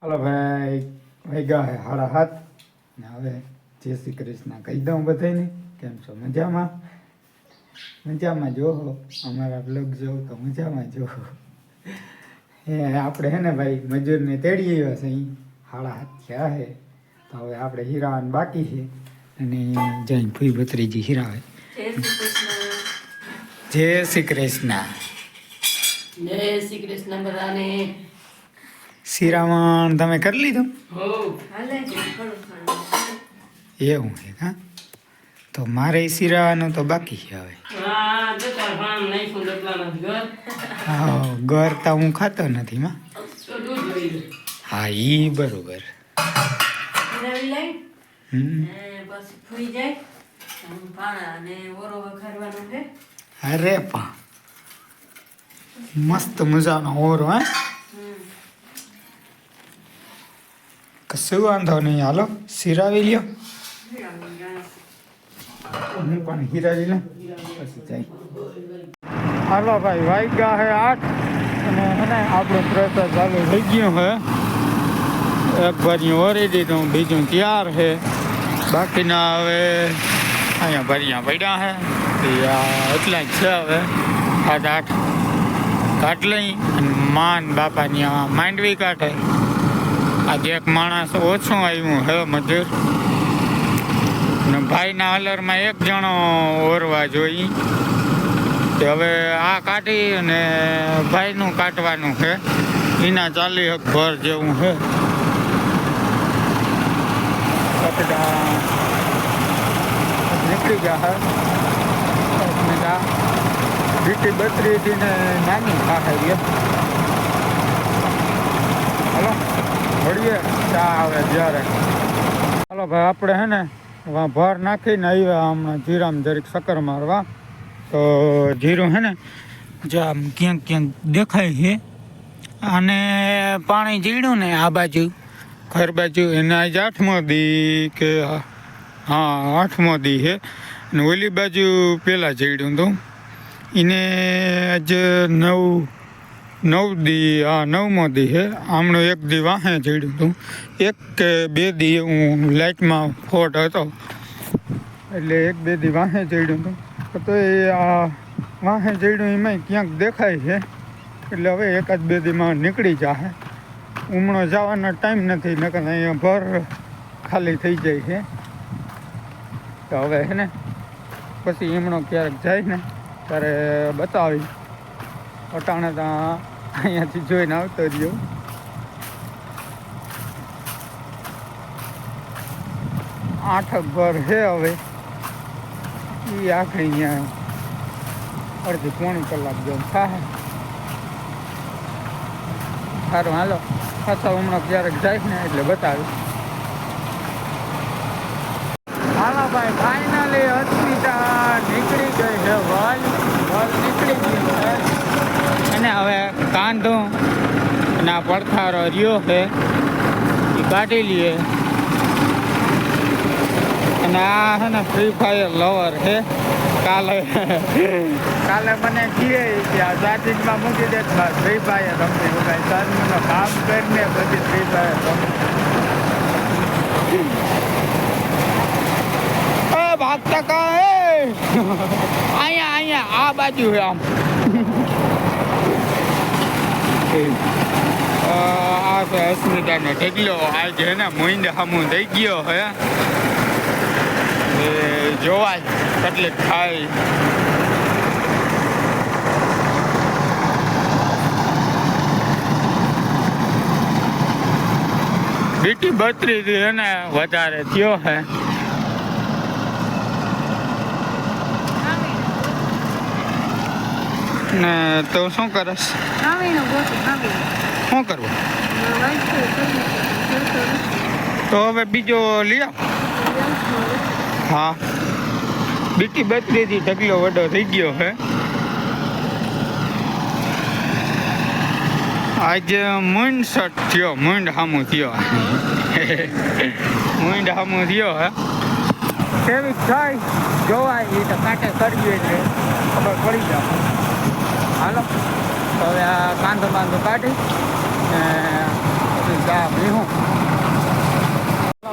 હાલો ભાઈ વાગ્યા હે 7:30 ને હવે જય શ્રી કૃષ્ણ કહી દઉં બધાને. કેમ છો? મજામાં? મજામાં જોહો અમારા બ્લોગ જોવો તો મજામાં જોહો. આપણે હે ને ભાઈ મજૂરને તેડી આવ્યા છે. અહીં 7:30 થયા છે તો હવે આપણે હીરાવાનું બાકી છે અને જઈને ફૂઈ ભત્રીજી હીરાવે. જય શ્રી કૃષ્ણ. જય શ્રી કૃષ્ણ બધાને. શિરામણ તમે કરી લીધું? એવું છે હા? તો મારે શિરાવાનું તો બાકી છે હવે. હા ઘર તો હું ખાતો નથી માં. હા ઈ બરોબર. અરે પણ મસ્ત મજાનો ઓરો હે. કશું વાંધો નહીં, હાલો સિરાવી લ્યો. હું પણ હીરાવી લઉં પછી જાય. હાલો ભાઈ વાગ્યા હે 8 અને હે આપણો પ્રોસેસ ચાલુ થઈ ગયો હે. એક ભરિયું ઓરી દીધું, બીજું તૈયાર છે. બાકીના હવે અહીંયા ભરિયા પડ્યા છે. એટલા જ છે હવે. 7-8 કાઢ લઈ અને માન બાપાની માંડવી કાઢે. આજે એક માણસ ઓછું આવ્યું હે મજૂર ને ભાઈના હલરમાં એક જણો ઓરવા જોઈ. હવે આ કાઢી અને ભાઈનું કાઢવાનું છે. એના 40 ભર જેવું છે. નીકળી ગયા હે બીટી 32 ને નાની ખાઈ ગયા. હલો મળીએ ચા આવે જ્યારે. હાલો ભાઈ આપણે હે ને ભાર નાખીને આવ્યા હમણાં જીરામાં જરીક શક્કર મારવા. તો જીરું હે ને આમ ક્યાંક ક્યાંક દેખાય છે. અને પાણી જીડ્યું ને આ બાજુ ઘર બાજુ એને આજ 8મો દી કે હા 8મો દી છે. અને ઓલી બાજુ પહેલાં જીડ્યું હતું એને આજ 9 દી 9મો દી છે. હમણાં 1 દી વાહે જીડ્યું હતું. 1 કે 2 દી હું લાઇટમાં ફોટ હતો એટલે 1-2 દી વાહે જીડ્યું હતું. તો એ આ વાહે જીડ્યું એમાં ક્યાંક દેખાય છે. એટલે હવે 1-2 દીમાં નીકળી જશે. ઉમણો જવાનો ટાઈમ નથી, નકર અહીંયા ભર ખાલી થઈ જાય છે. તો હવે છે ને પછી એમણો ક્યારેક જાય ને ત્યારે બતાવી. અટાણે ત્યાં અહીંયાથી જોઈને આવતો રહ્યો. આઠ ભર છે હવે. એ આખરી અહીંયા અડધી-પોણી કલાક જેવું થાય. સારું હાલો પાછા હમણાં ક્યારેક જાય ને એટલે બતાવી. હાલો ભાઈ ફાઇનલી અસ્મિતા નીકળી ગઈ છે. વલ નીકળી ગઈ છે અને હવે કાંધો અને આ પડથારો રહ્યો છે એ કાઢી લઈએ. અને આ છે ને ફ્રી ફાયર લવર છે. કાલે મને કહે કે આ ચાર્જિંગમાં મૂકી દે ફ્રી ફાયર રમતી કાંઈ ચાર્જિંગનું કામ કરીને પછી ફ્રી ફાયર રમતી. ભાગતા કા અહીંયા આ બાજુ છે આમ. આ છે અસ્મિતાનો ઢગલો. આજે હે ને મોઈન્ડ હામું થઈ ગયો હે. એ જોવાય કેટલીક ખાય. બીટી 32 હે ને વધારે થયો હે. ને તો શું કરસ? શું કરવું? તો હવે બીજો લઈ આવ. હા બીટી 32 થી ઢગલો વડો થઈ ગયો હે. આજે મૂંડ શટ થયો. મૂંડ હામું થયો. મૂંડ હામું થયો હે. કેવી થાય જોવાય એ તો કાંઠે કરવી એટલે ખબર પડી જાય. હાલો હવે આ કાંધો કાઢી ચા પીવું.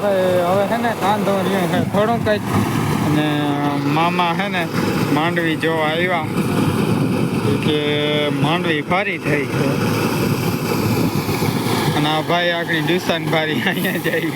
ભાઈ હવે છે ને કાંધો રહ્યો છે થોડું કંઈક, અને મામા છે ને માંડવી જોવા આવ્યા કે માંડવી ફરી થઈ છે, અને આ ભાઈ આગળ ડુસાન ભારી અહીંયા જાય.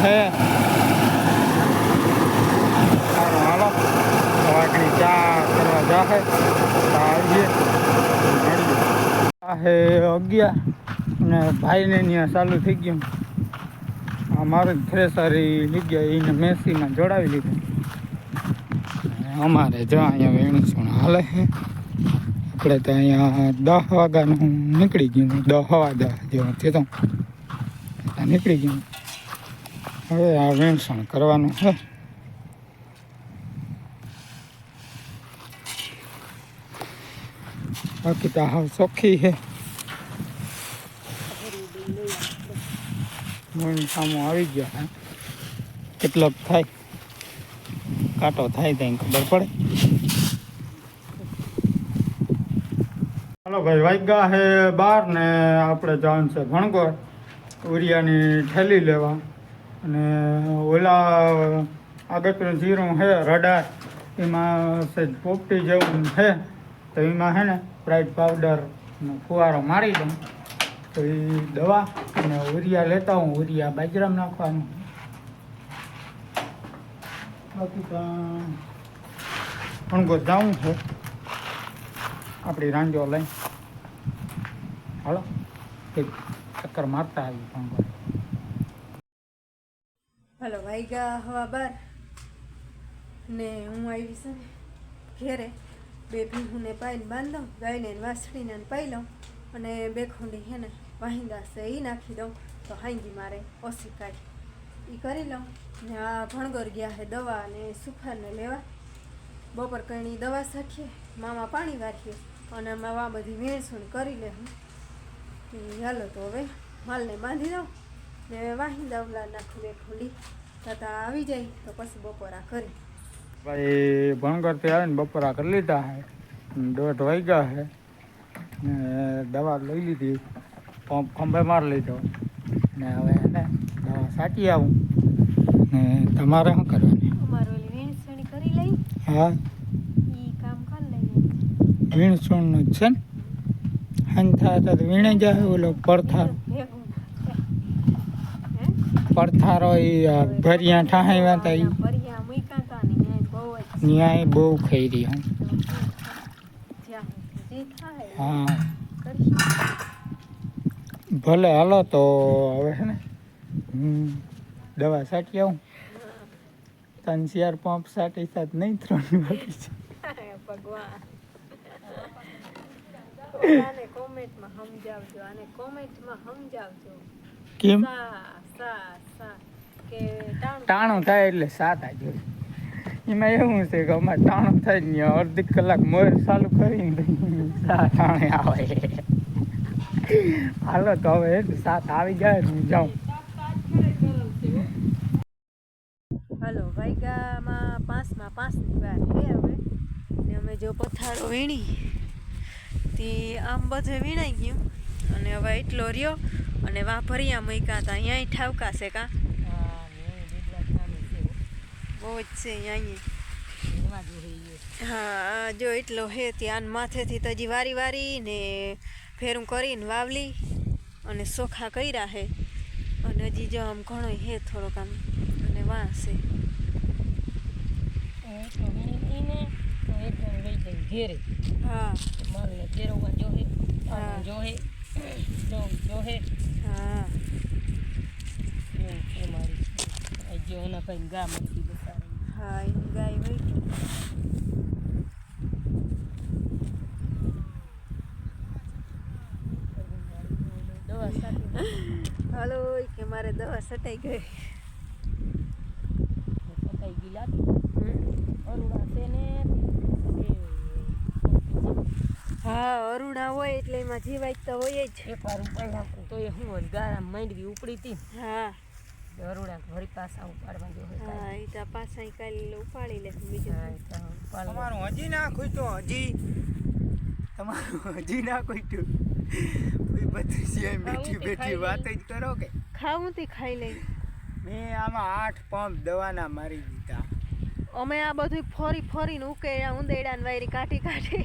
હે સારું હાલો આગળ ચા કરવા જાહે આવીએ હે 11 અને ભાઈને ત્યાં ચાલુ થઈ ગયું. અમારું થ્રેસર જગ્યાએ એને મેસીમાં જોડાવી લીધું. અમારે જો અહીંયા વેણું હાલે છે. આપણે તો અહીંયા 10 વાગ્યાનું નીકળી ગયું, 10:15 જેવું થયું તો નીકળી ગયું. હવે આ વેણસણ કરવાનું છે. બાકી તો હાવ ચોખ્ખી છે. મોણ સામું આવી ગયા હે. કેટલોક થાય કાંટો થાય ત્યાં ખબર પડે. હાલો ભાઈ વાગ્યા છે 12 ને આપણે જવાનું છે ભણગોર ઉરિયાની ઠેલી લેવા. અને ઓલા આગળનું જીરું છે રડાર, એમાં સહેજ પોપટી જેવું છે, તો એમાં છે ને સ્પ્રાઇટ પાવડર ફુવારો મારી દઉં તો એ દવા અને ઉરિયા લેતા હું. ઉરિયા બાજરામાં નાખવાનું. બાકી તો ભણગોર જવું છે આપણી રાંજો લઈ. હાલો એક ચક્કર મારતા આવી ભણગોર. હાલો વાગ્યા 12 ને હું આવી છે ને ઘેરે. 2 ભીહુંને પાઈને બાંધી દઉં, ગાયને વાસળીને પાઈ લઉં, અને 2 ખોંડી છે ને વાહિંદા છે એ નાખી દઉં તો હાંજી મારે ઓછી કાઢી એ કરી લઉં. ને આ ભણગોર ગયા છે દવા અને સુફારને લેવા. બપોર કઈ દવા સાખીએ, મામા પાણી વારીએ, અને અમે આ બધી વેણસણ કરી લેવું. હાલો તો હવે માલને બાંધી દઉં ને વાહિંદા ઉલા નાખું 2 ખોંડી તથા આવી જાય તો પછી બપોરા કરી. ભાઈ ભણગરથી આવીને બપોરા કરી લીધા છે. 1:30 વાગ્યા છે ને દવા લઈ લીધી, પંપ ખંભે મારી લીધો ને હવે ને દવા સાચી આવું. ને તમારે શું કરવાની? અમારે ઓલી વેણસણી કરી લઈ. હા ઈ કામ કરી લઈએ. વીણસણનું જ છે ને. હાંજ થાય તો વીણે જાય. ઓલો પડથારો ભેગું પડથારો એ ભરિયા ઠાહાવ્યા હતા એ ભરિયા મૂક્યા તા ને બહુ જ ન્યાય બહુ ખાઈ રહી હું. જ્યાં જે થાય હા કરીશું. ભલે હાલો તો હવે છે ને દવા સાટી આવું. 3-4 પંપ સાટી સાત નહીં 3 બાકી છે. ભગવાન આને કોમેન્ટમાં સમજાવજો, આને કોમેન્ટમાં સમજાવજો. કેમ સા કે ટાણું થાય એટલે સાત આ જોઈએ. એમાં એવું છે કે અમારે ટાણું થાય ને અડધી કલાક મોર ચાલુ કરીને ટાણે આવે. હાલો તો હવે 7 આવી જાય હું જાઉં. હાલો વાગ્યામાં 5:05 ની વાર છે હવે. ને અમે જો પથારો વીણી તે આમ બધે વીણાઈ ગયું, અને હવે એટલો રહ્યો. અને વાભરિયા મૂક્યા હતા, અહીંયા ઠાવકા છે કાં બહુ જ છે અહીંયા. હા જો એટલો હે ત્યાં માથેથી તો હજી વારી વારી ને ફેરું કરીને વાવલી અને ચોખા કર્યા હે. અને હજી જો આમ ઘણો હે થોડોક આમ, અને વાંસે હા હા હા એની ગાય હોય. હાલો કે મારે દવા સટાઈ ગઈ. હા અરુણા હોય એટલે એમાં જીવાય તો હોય જ. એક વાર ઉપાય તો એ હું ગારા માંડવી ઉપડી હતી. હા અરુણા વળી પાછા ઉપાડવા જો હા એ તો પાછા ઈ કાલે ઉપાડી લે બીજું તમારું હજી ના ખૂટ્યું તમારું હજી ના ખૂટ્યું કોઈ બધું છે બેઠી બેઠી વાત જ કરો કે ખાવું તે ખાઈ લઈ મેં આમાં 8 પંપ દવાના મારી દીધા અમે આ બધું ફરી ફરીને ઉકેળ્યા ઉંદેડાને વાયરી કાઢી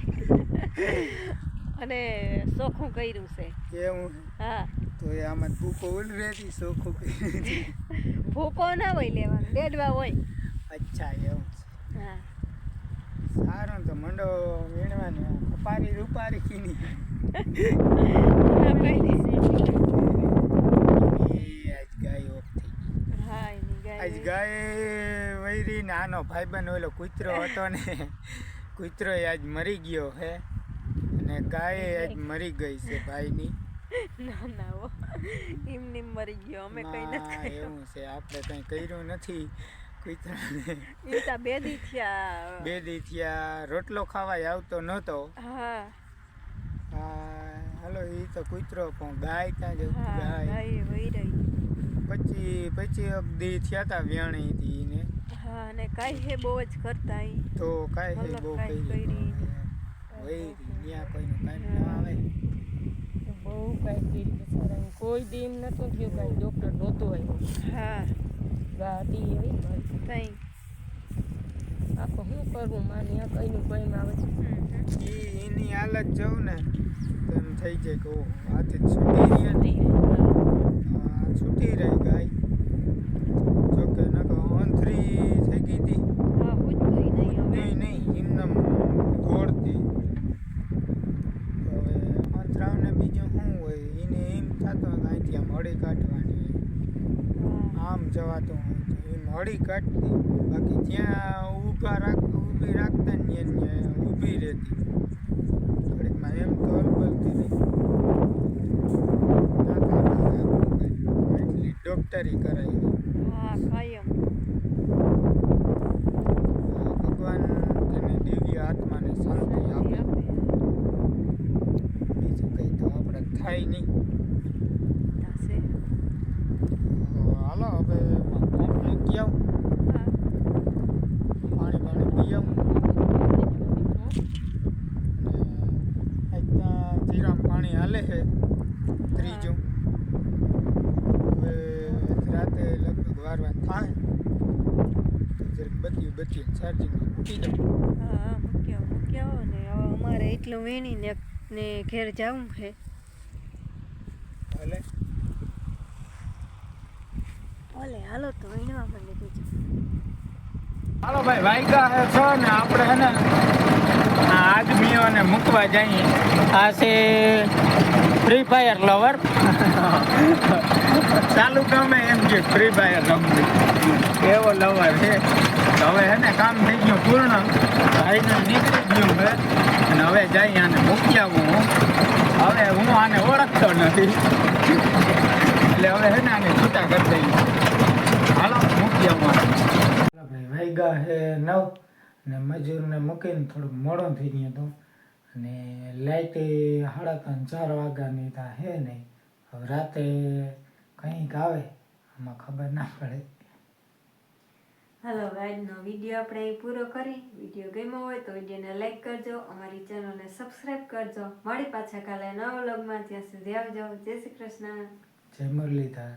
અને ચોખ્ખું કર્યું છે કેવું હા તો એ આમાં ભૂકો ઓલરેડી ચોખ્ખું કર્યું ભૂકો ના હોય લેવાનું ડેડવા હોય અચ્છા એવું છે હા સારું તો મંડો વીણવાની કપારી રૂપારી કીની આજ ગાય ઓફ થઈ હા એની ગાય આજ ગાય વૈરી નાનો ભાઈબંધ ઓલો કૂતરો હતો ને કૂતરો આજ મરી ગયો હે અને ગાય આજ મરી ગઈ છે ભાઈની ના ના ઓ એમને મરી ગયો અમે કઈ નથી ના, એવું છે આપણે કઈ કર્યું નથી કૂતરાને એ તો બે દી થયા 2 દી થયા રોટલો ખાવાય આવતો નહોતો હા હાલો એ તો કૂતરો પણ ગાય ત્યાં જ હા ગાય ગાય વહી રહી પછી એક દી થયા તા વ્યાણી હતી ને હા અને કાંઈ હે બહુ જ કરતા ઈ તો કાંઈ મતલબ બહુ કાંઈ કરી કરી વહી ત્યાં કોઈનું કાંઈ ના આવે બહુ કાંઈ કર્યું બિચારાને કોઈ દી એમ નહોતું થયું કાંઈ ડૉક્ટર નહોતું આવ્યું હા ગાડી એવી તઈ આખો શું કરવું માને આ કઈનું કઈ આવે છે એની હાલત જોઉં ને તો એમ થઈ જાય કે ઓહો આથી છૂટી રહી છૂટી રહી ગાય જોકે નકો અંતરી થઈ ગઈ હતી હા પૂછતું નહીં હવે નહીં એમને દોડતી હવે અંતરાવને બીજું શું હોય એને એમ થતું હોય કે અહીંથી આમ હળી કાઢવાની આમ જવાતું હોય તો એમ હળી કાઢતી બાકી જ્યાં ઊભી રાખતા ને ત્યાં ઊભી રહેતી ઘડીકમાં એમ તો હલબલતી નહીં એટલી ડોક્ટરી કરાવી હા કાયમ ભગવાન તેને દિવ્ય આત્માને શાંતિ આપે બીજું કંઈ તો આપણે થાય નહીં થશે હાલો હવે મૂકી આવું હા પાણી પી આવું ત્યાં જીરામ પાણી હાલે છે ત્રીજું હવે રાતે લગભગ વારવાર થાય તો જરીક બધી ચાર્જિંગમાં મૂકી દઉં હા મૂક્યા ને હવે અમારે એટલું વીણીને ને ઘેર જવું છે ભલે ભલે હાલો તો વીણવા માંડી બીજું હાલો ભાઈ વાયગા હે છો ને આપણે હે ને આ આદમીઓને મૂકવા જઈએ આ છે ફ્રી ફાયર લવર ચાલુ ગમે એમ કે ફ્રી ફાયર રમવી એવો લવર છે તો હવે હે ને કામ થઈ ગયું પૂર્ણ ભાઈને નીકળી ગયું છે અને હવે જઈ આને મૂકી આવું હવે હું આને ઓળખતો નથી એટલે હવે હે ને આને છૂટા કરી દઈએ હાલો મૂકી આવું ભાઈ વાગ્યા છે 9 ને મજૂરને મૂકીને થોડુંક મોડો થઈ ગયો હતો અને લાઇટ 3:30-4 વાગ્યાની ત્યાં હે નહીં હવે રાતે કંઈક આવે આમાં ખબર ના પડે હાલો આજનો વિડીયો આપણે અહીં પૂરો કરી વિડીયો ગમ્યો હોય તો વિડીયોને લાઈક કરજો અમારી ચેનલને સબસ્ક્રાઈબ કરજો મળી પાછા કાલે નવા વ્લોગમાં ત્યાં સુધી આવજો જય શ્રી કૃષ્ણ જય મુરલીધર